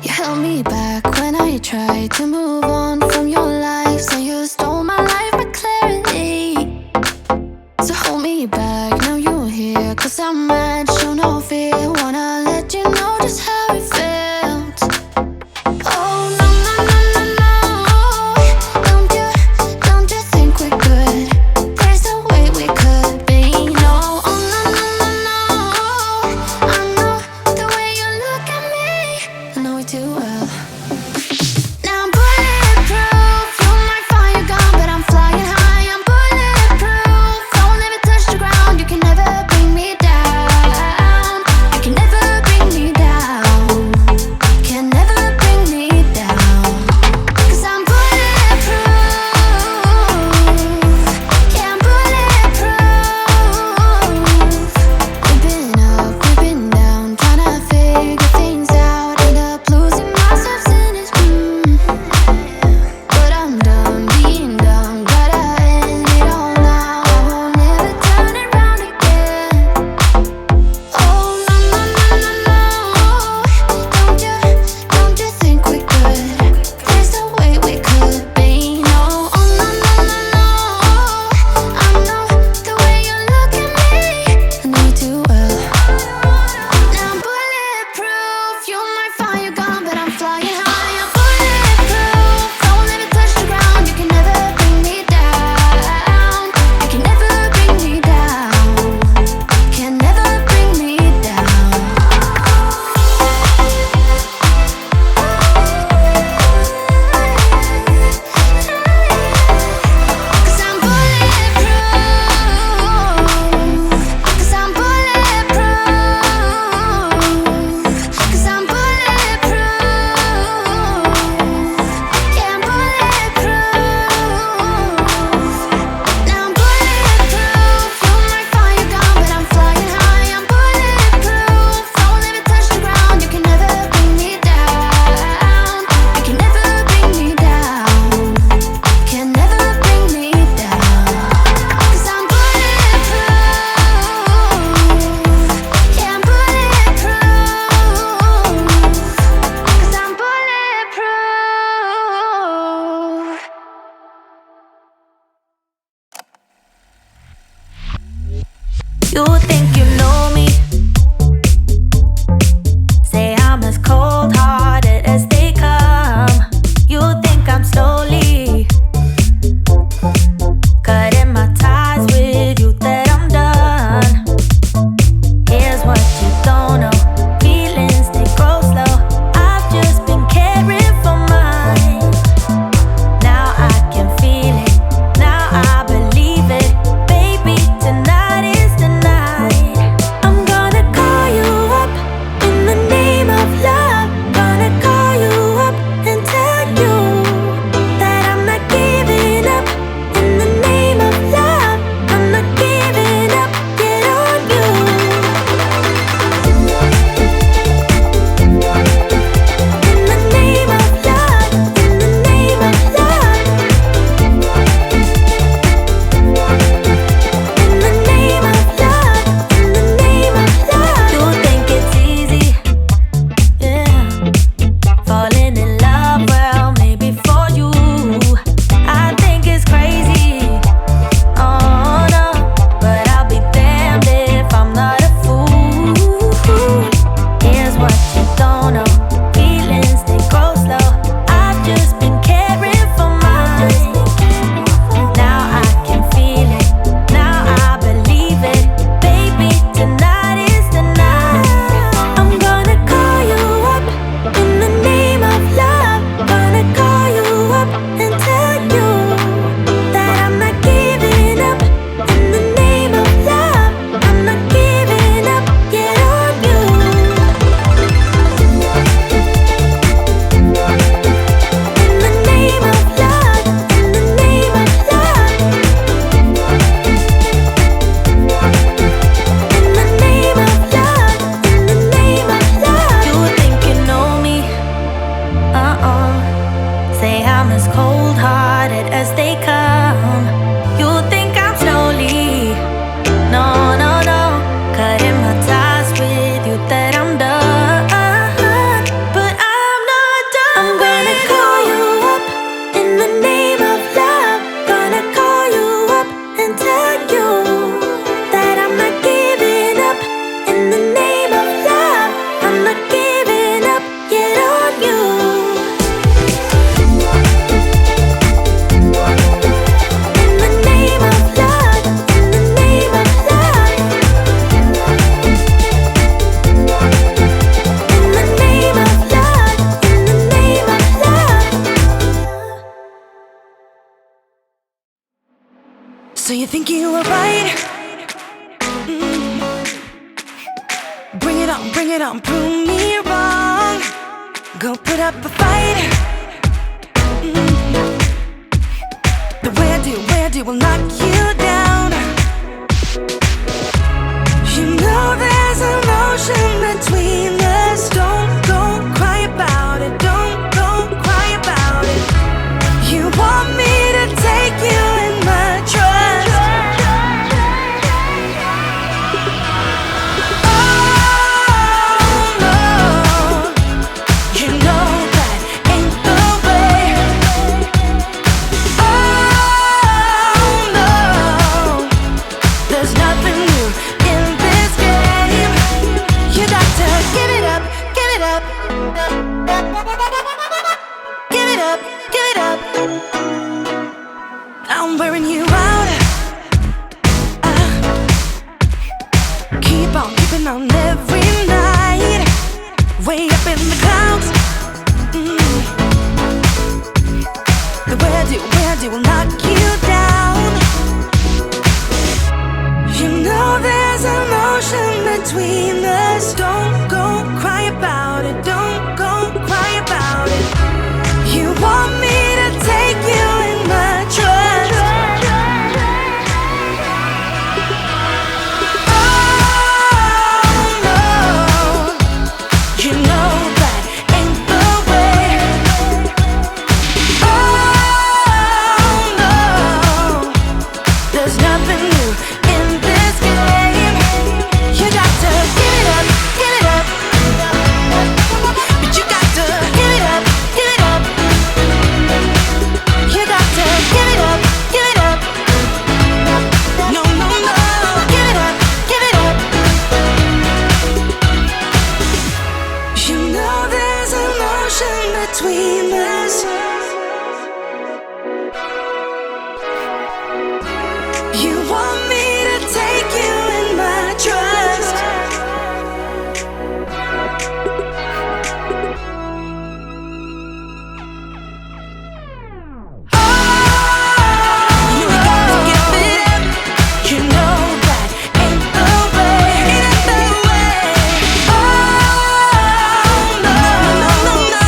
You held me back when I tried to move on from your life. So you stole my life but clarity. So hold me back, now you're here. Cause I'm mad, show no fear. Wanna let you know just how it felt. Oh no, no, no, no, no. Don't you think we're good? There's no way we could be. No, oh no, no, no, no. I know the way you look at me, I know it too well. Now I'm bulletproof. You might find you're gone, but I'm flying high. I'm bulletproof. I'll never touch the ground. You can never bring me down. You can never bring me down. Can never bring me down. Cause I'm bulletproof. Yeah, I'm bulletproof. We've been up, we've been down, trying to figure things out. End up losing myself So you think you were right? Bring it on, prove me wrong. Go put up a fight. The way I do will knock you down. You know there's an ocean between us. Don't go cry about it. Don't go cry about it. You want me to take you in my trust. Oh no, you know that ain't the way. Oh no, there's nothing new in this game. You got to give it up, give it up. Give it up, give it up. I'm wearing you out. Keep on keeping on every night. Way up in the clouds. The way I do will knock you down. You know there's an ocean between us. Don't go cry about it. Don't go cry about it. You want me to take you in my trust. Oh no, you know that ain't the way. Oh no, there's nothing new in this game. You got to give it up, give it up. But you got to give it up, give it up. You got to give it up, give it up. No, no, no, give it up, give it up. You know there's an ocean between us. You want me to take you in my trust. You got to give it up. You know that ain't the way. Ain't the way. Oh no, no, no, no.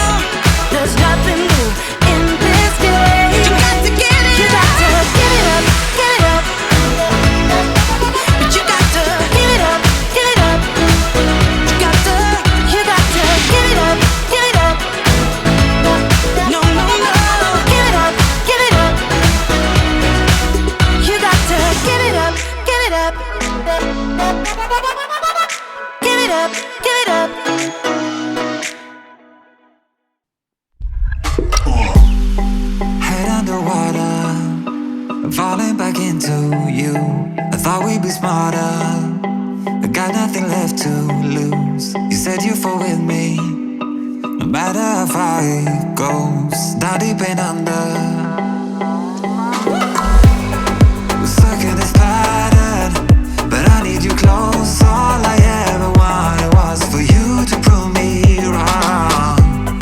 There's nothing new in this game. You got to give it up. You got to give it up, give it up. But you got to give it up, give it up. You got to give it up, give it up. No, no, no, give it up, give it up. You got to give it up, give it up. Give it up, give it up. Head underwater, falling back into you. I thought we'd be smarter, I got nothing left to lose. You said you fall with me, no matter how far it goes. Down deep and under, we're stuck in this pattern, but I need you close. All I ever wanted was for you to prove me wrong.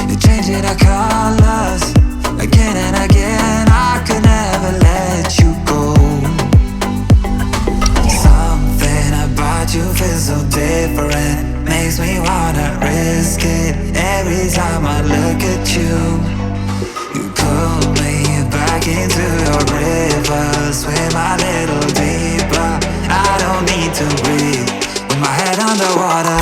You're changing our colors again and again. I could never let you go. Something about you feels so different, makes me wanna risk it every time I look at you. You pull me back into your river, swim a little deeper. I don't need to breathe with my head underwater.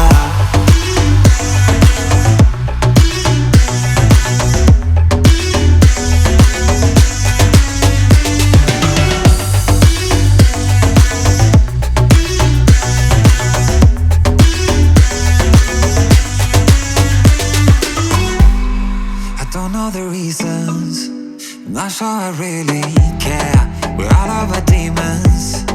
I don't know the reasons, I'm not sure I really care. We're all of our demons,